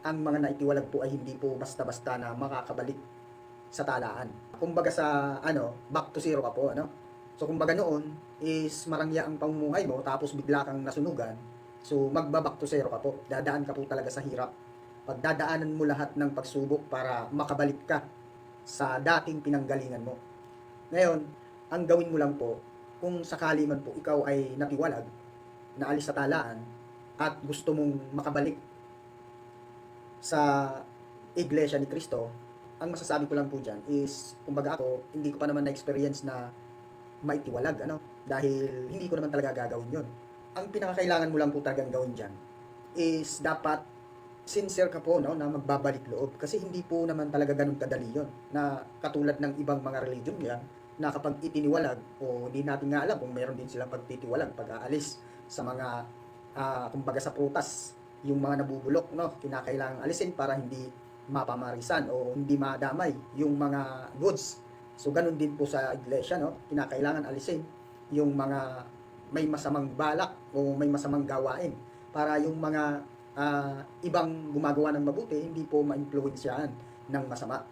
ang mga naitiwalag po ay hindi po basta-basta na makakabalik sa talaan. Kumbaga sa back to zero ka po, ano? So kumbaga noon is marangya ang pamumuhay mo tapos bigla kang nasunugan. So magba-back to zero ka po. Dadaan ka po talaga sa hirap. Pagdadaanan mo lahat ng pagsubok para makabalik ka sa dating pinanggalingan mo. Ngayon, ang gawin mo lang po, kung sakali man po ikaw ay natiwalag, naalis sa talaan, at gusto mong makabalik sa Iglesia ni Cristo, ang masasabi ko lang po dyan is, kumbaga ako, hindi ko pa naman na-experience na maitiwalag, dahil hindi ko naman talaga gagawin yon. Ang pinakakailangan mo lang po talagang gawin dyan is dapat sincere ka po, na magbabalik loob. Kasi hindi po naman talaga ganun kadali yun. Na katulad ng ibang mga religion yan, na kapag itiniwalag, o hindi natin nga alam kung meron din silang pagtitiwalag pag aalis sa mga, kumbaga sa prutas, yung mga nabubulok, kinakailangang alisin para hindi mapamarisan o hindi madamay yung mga goods. So ganun din po sa iglesia, kinakailangan alisin yung mga may masamang balak o may masamang gawain para yung mga ibang gumagawa ng mabuti hindi po ma-influensyahan ng masama.